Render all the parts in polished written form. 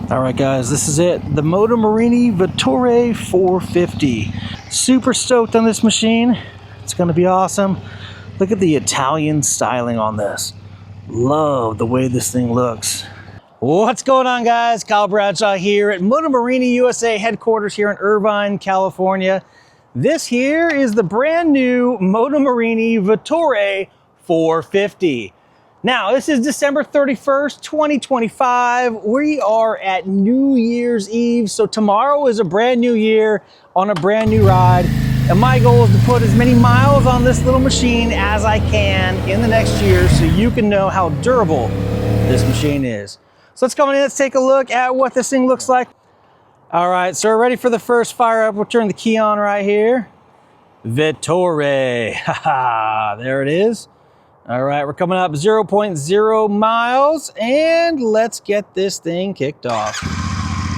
All right, guys, this is it. The Moto Morini Vettore 450. Super stoked on this machine. It's going to be awesome. Look at the Italian styling on this. Love the way this thing looks. What's going on, guys? Kyle Bradshaw here at Moto Morini USA headquarters here in Irvine, California. This here is the brand new Moto Morini Vettore 450. Now, this is December 31st, 2025. We are at New Year's Eve, so tomorrow is a brand new year on a brand new ride. And my goal is to put as many miles on this little machine as I can in the next year so you can know how durable this machine is. So let's come in, let's take a look at what this thing looks like. All right, so we're ready for the first fire up. We'll turn the key on right here. Vettore, haha, there it is. All right, we're coming up 0.0 miles, and let's get this thing kicked off.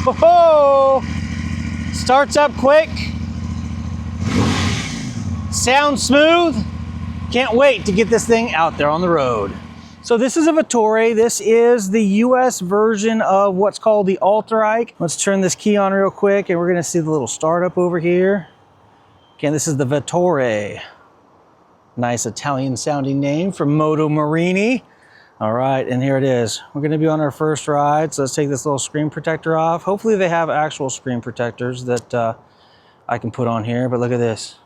Ho-ho! Starts up quick. Sounds smooth. Can't wait to get this thing out there on the road. So this is a Vettore. This is the US version of what's called the Ultrike. Let's turn this key on real quick, and we're gonna see the little startup over here. Again, this is the Vettore. Nice Italian sounding name from Moto Morini. All right, and here it is. We're gonna be on our first ride, so let's take this little screen protector off. Hopefully they have actual screen protectors that I can put on here, but look at this.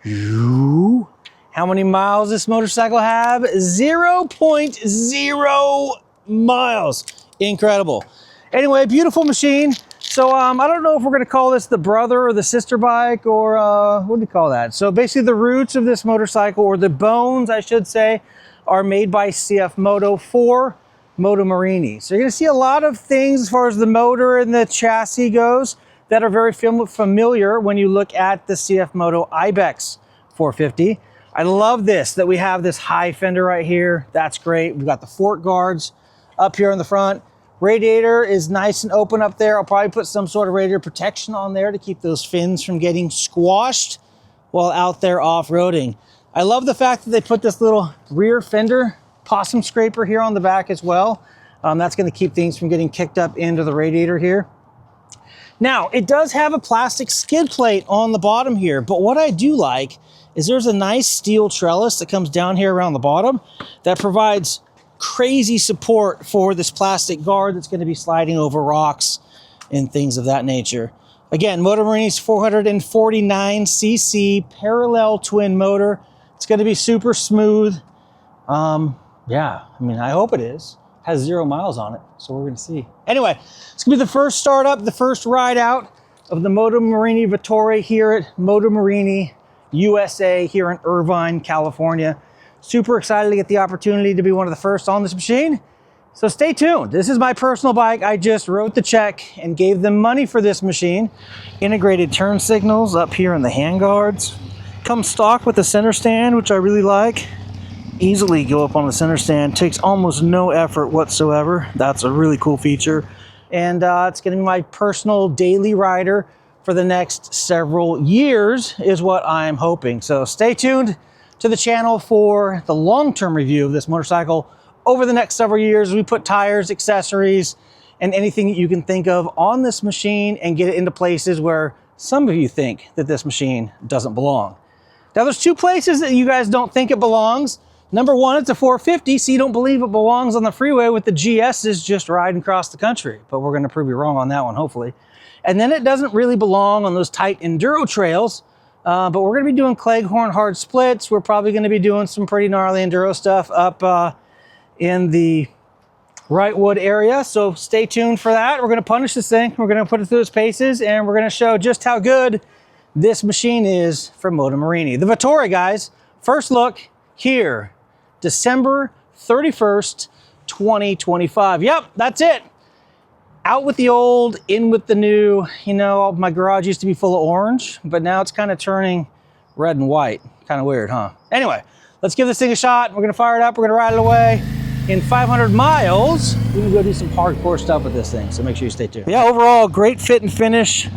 How many miles does this motorcycle have? 0.0 miles. Incredible. Anyway, beautiful machine. So I don't know if we're gonna call this the brother or the sister bike, or what do you call that? So basically the roots of this motorcycle, or the bones I should say, are made by CFMOTO for Moto Morini. So you're gonna see a lot of things as far as the motor and the chassis goes that are very familiar when you look at the CFMOTO Ibex 450. I love this, that we have this high fender right here. That's great. We've got the fork guards up here in the front. Radiator is nice and open up there. I'll probably put some sort of radiator protection on there to keep those fins from getting squashed while out there off-roading. I love the fact that they put this little rear fender possum scraper here on the back as well. That's gonna keep things from getting kicked up into the radiator here. Now, it does have a plastic skid plate on the bottom here, but what I do like is there's a nice steel trellis that comes down here around the bottom that provides crazy support for this plastic guard that's going to be sliding over rocks and things of that nature. Again, Moto Morini's 449cc parallel twin motor. It's going to be super smooth. Yeah, I mean, I hope it is. Has 0 miles on it, so we're going to see. Anyway, it's going to be the first startup, the first ride out of the Moto Morini Vettore here at Moto Morini USA here in Irvine, California. Super excited to get the opportunity to be one of the first on this machine. So stay tuned. This is my personal bike. I just wrote the check and gave them money for this machine. Integrated turn signals up here in the handguards. Comes stock with a center stand, which I really like. Easily go up on the center stand. Takes almost no effort whatsoever. That's a really cool feature. And it's gonna be my personal daily rider for the next several years is what I'm hoping. So stay tuned to the channel for the long-term review of this motorcycle over the next several years. We put tires, accessories, and anything that you can think of on this machine and get it into places where some of you think that this machine doesn't belong. Now, there's two places that you guys don't think it belongs. Number one, it's a 450, so you don't believe it belongs on the freeway with the GSs just riding across the country. But we're gonna prove you wrong on that one, hopefully. And then it doesn't really belong on those tight enduro trails. But we're gonna be doing Cleghorn hard splits. We're probably gonna be doing some pretty gnarly enduro stuff up in the Wrightwood area. So stay tuned for that. We're gonna punish this thing. We're gonna put it through its paces, and we're gonna show just how good this machine is from Moto Morini. The Vettore, guys, first look here, December 31st, 2025. Yep, that's it. Out with the old, in with the new. You know, my garage used to be full of orange, but now it's kind of turning red and white. Kind of weird, huh? Anyway, let's give this thing a shot. We're gonna fire it up, we're gonna ride it away. In 500 miles, we can go do some hardcore stuff with this thing, so make sure you stay tuned. Yeah, overall, great fit and finish.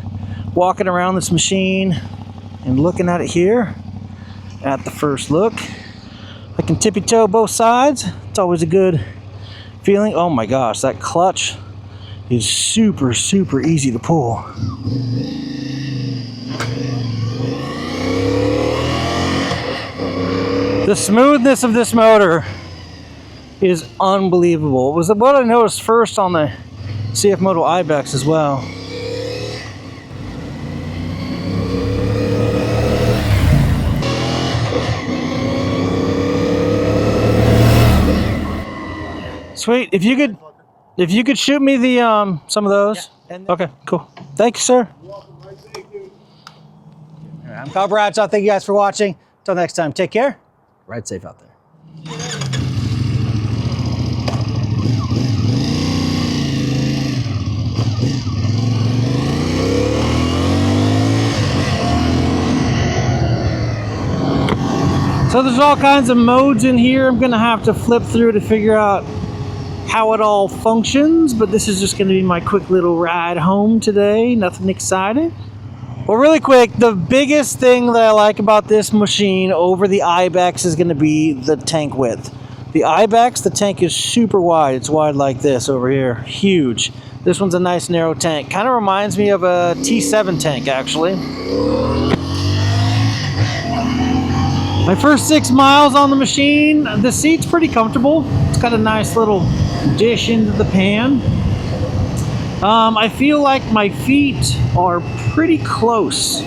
Walking around this machine and looking at it here at the first look. I can tippy toe both sides. It's always a good feeling. Oh my gosh, that clutch is super, super easy to pull. The smoothness of this motor is unbelievable. It was what I noticed first on the CFMOTO Ibex as well. Sweet. If you could shoot me the some of those. Yeah. Okay, cool. Thank you, sir. You're welcome. Thank you. I'm Kyle Bradshaw. Thank you guys for watching. Until next time, take care. Ride safe out there. So there's all kinds of modes in here. I'm gonna have to flip through to figure out how it all functions, but this is just gonna be my quick little ride home today. Nothing exciting. Well, really quick, the biggest thing that I like about this machine over the Ibex is gonna be the tank width. The Ibex, the tank is super wide. It's wide like this over here, huge. This one's a nice narrow tank. Kind of reminds me of a T7 tank, actually. My first 6 miles on the machine, the seat's pretty comfortable. It's got a nice little dish into the pan. I feel like my feet are pretty close.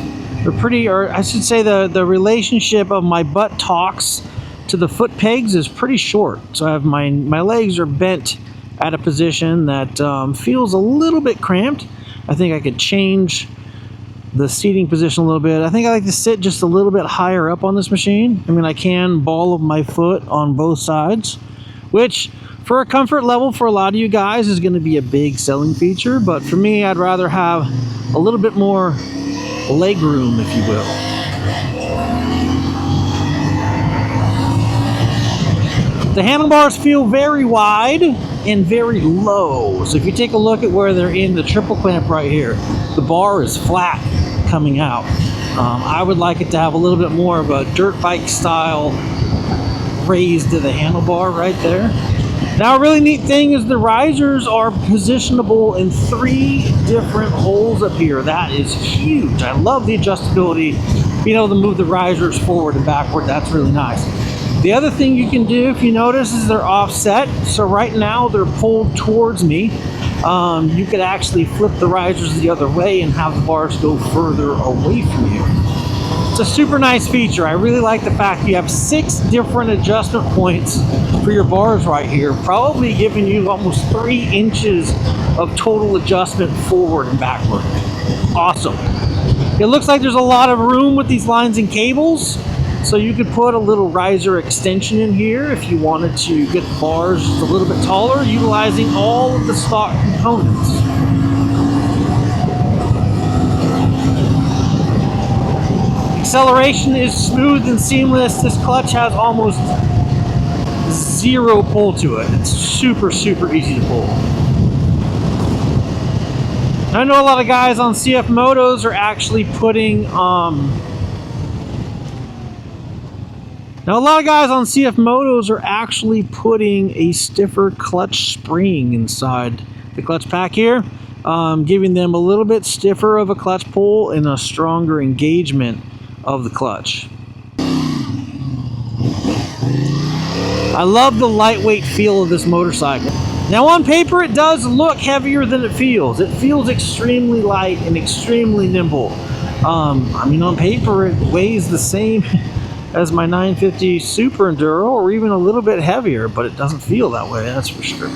Or I should say the relationship of my buttocks to the foot pegs is pretty short. So I have my legs are bent at a position that feels a little bit cramped. I think I could change the seating position a little bit. I think I like to sit just a little bit higher up on this machine. I mean, I can ball of my foot on both sides, which for a comfort level for a lot of you guys is going to be a big selling feature, but for me, I'd rather have a little bit more leg room, if you will. The handlebars feel very wide and very low. So if you take a look at where they're in the triple clamp right here, the bar is flat coming out. I would like it to have a little bit more of a dirt bike style raise to the handlebar right there. Now, a really neat thing is the risers are positionable in 3 different holes up here. That is huge. I love the adjustability, being able to move the risers forward and backward. That's really nice. The other thing you can do, if you notice, is they're offset. So right now they're pulled towards me. You could actually flip the risers the other way and have the bars go further away from you. It's a super nice feature. I really like the fact you have 6 different adjustment points for your bars right here, probably giving you almost 3 inches of total adjustment forward and backward. Awesome. It looks like there's a lot of room with these lines and cables, so you could put a little riser extension in here if you wanted to get the bars just a little bit taller, utilizing all of the stock components. Acceleration is smooth and seamless. This clutch has almost 0 pull to it. It's super, super easy to pull. I know a lot of guys on CFMOTOs are actually putting a stiffer clutch spring inside the clutch pack here, giving them a little bit stiffer of a clutch pull and a stronger engagement of the clutch. I love the lightweight feel of this motorcycle. Now on paper it does look heavier than it feels. It feels extremely light and extremely nimble. I mean, on paper it weighs the same as my 950 Super Enduro, or even a little bit heavier, but it doesn't feel that way, that's for sure.